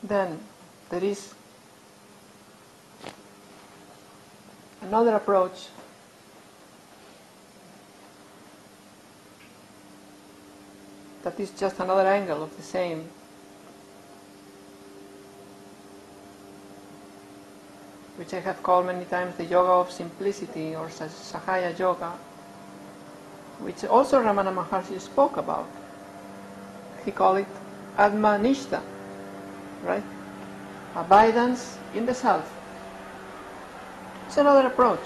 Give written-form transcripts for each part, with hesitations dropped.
Then there is another approach that is just another angle of the same, which I have called many times the yoga of simplicity, or Sahaya yoga, which also Ramana Maharshi spoke about. He called it Atmanishta, right? Abidance in the self. It's another approach.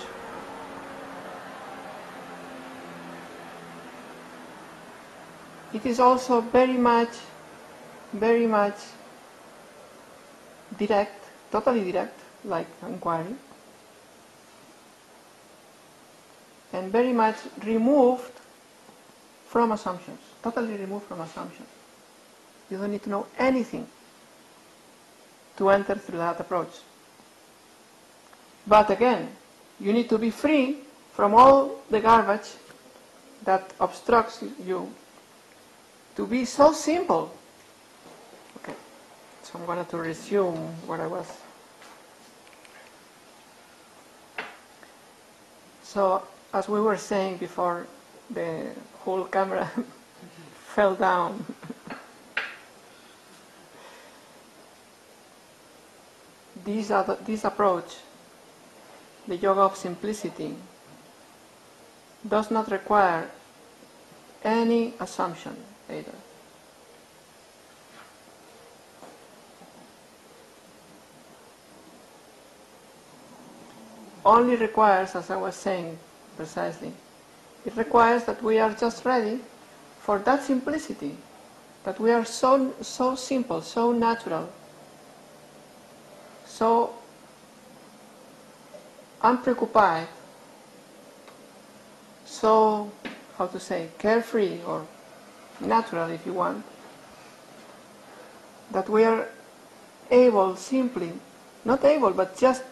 It is also very much direct, totally direct, like inquiry, and very much removed from assumptions, totally removed from assumptions. You don't need to know anything to enter through that approach. But again, you need to be free from all the garbage that obstructs you to be so simple. Okay, so I'm going to resume what I was. So, as we were saying before the whole camera fell down, this approach, the yoga of simplicity, does not require any assumption either. Only requires, as I was saying precisely, it requires that we are just ready for that simplicity, that we are so simple, so natural, so unpreoccupied, so, how to say, carefree or natural if you want, that we are able simply, not able, but just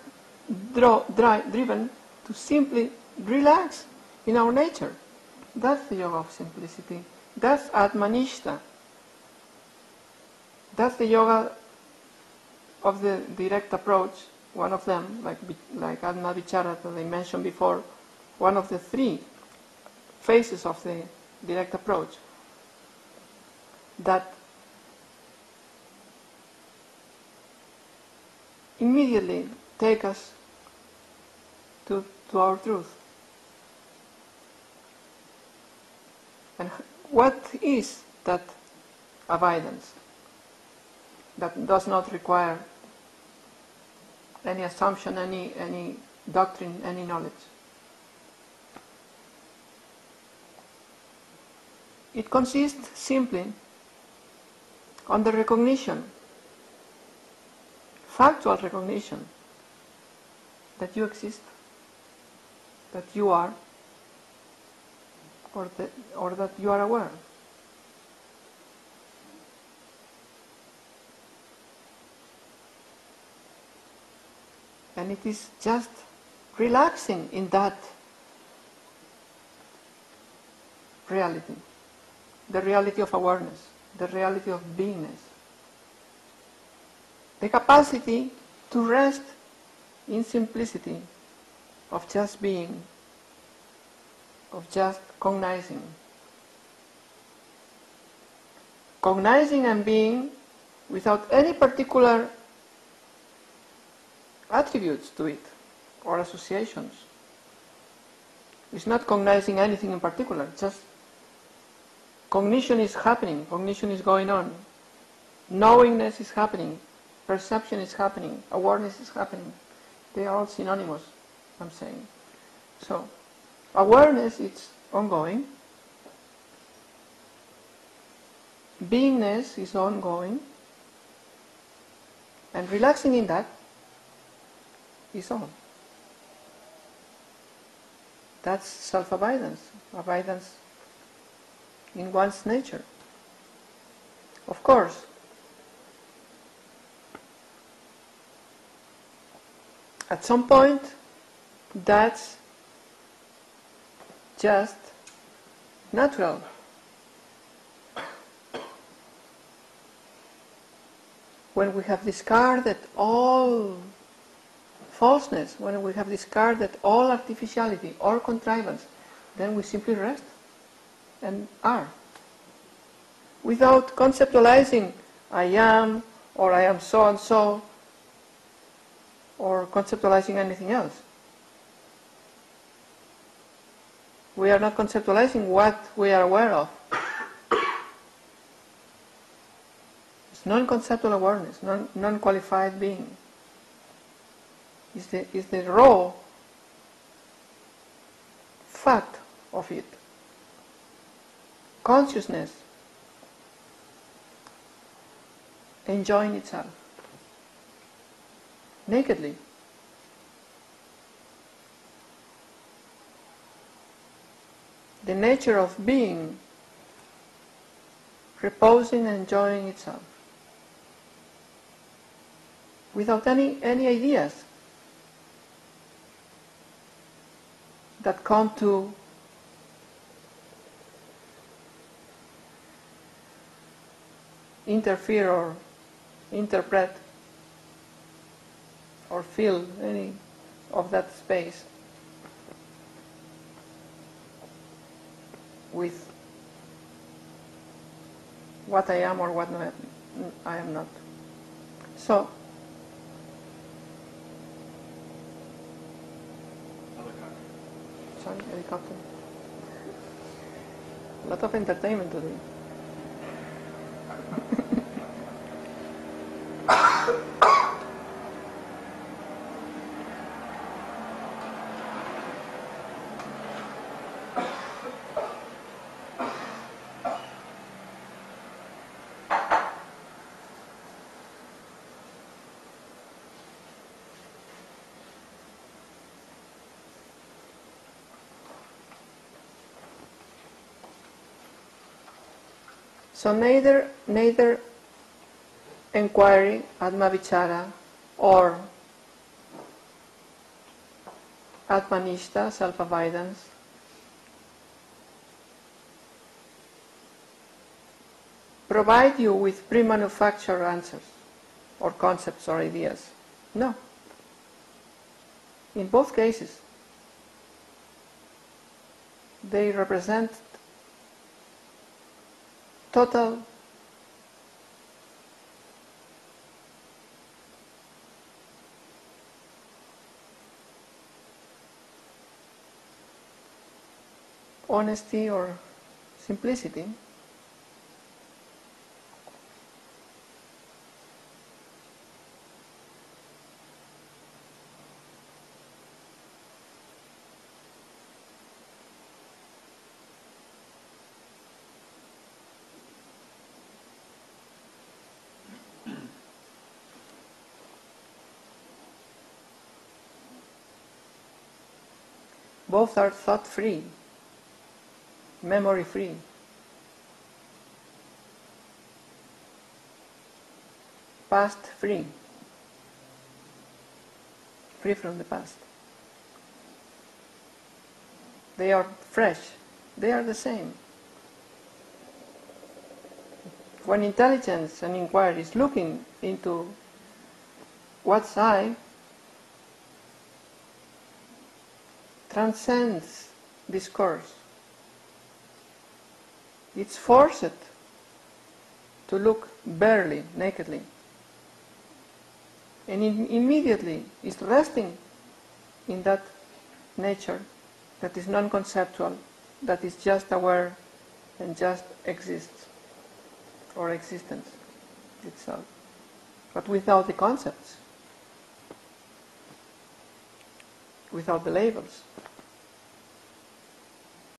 driven to simply relax in our nature. That's the yoga of simplicity. That's Atmanishta. That's the yoga of the direct approach, one of them, like Adma Vichara that I mentioned before, one of the three phases of the direct approach that immediately take us to our truth. And what is that abidance that does not require any assumption, any doctrine, any knowledge? It consists simply on the recognition, factual recognition, that you exist, that you are, or that you are aware. And it is just relaxing in that reality, the reality of awareness, the reality of beingness, the capacity to rest in simplicity of just being, of just cognizing. Cognizing and being without any particular attributes to it or associations. It's not cognizing anything in particular, just cognition is happening, cognition is going on, knowingness is happening, perception is happening, awareness is happening. They are all synonymous, I'm saying. So, awareness is ongoing, beingness is ongoing, and relaxing in that is all. That's self-abidance, abidance in one's nature. Of course, at some point, that's just natural. when we have discarded all falseness, when we have discarded all artificiality, all contrivance, then we simply rest and are. Without conceptualizing, I am, or I am so and so, or conceptualizing anything else. We are not conceptualizing what we are aware of. It's non-conceptual awareness, non-qualified being. It's the raw fact of it. Consciousness enjoying itself nakedly. The nature of being reposing and enjoying itself without any ideas that come to interfere or interpret or fill any of that space with what I am or what I am not. So, sorry, helicopter. A lot of entertainment today. So neither inquiry, Atma-vichara, or Atmanishta, self-avoidance, provide you with pre-manufactured answers, or concepts or ideas. No. In both cases, they represent total honesty or simplicity. Both are thought-free, memory-free. Past-free, free from the past. They are fresh, they are the same. When intelligence and inquiry is looking into what's I, transcends discourse. It's forced to look barely, nakedly. And immediately is resting in that nature that is non-conceptual, that is just aware and just exists, or existence itself, but without the concepts, without the labels.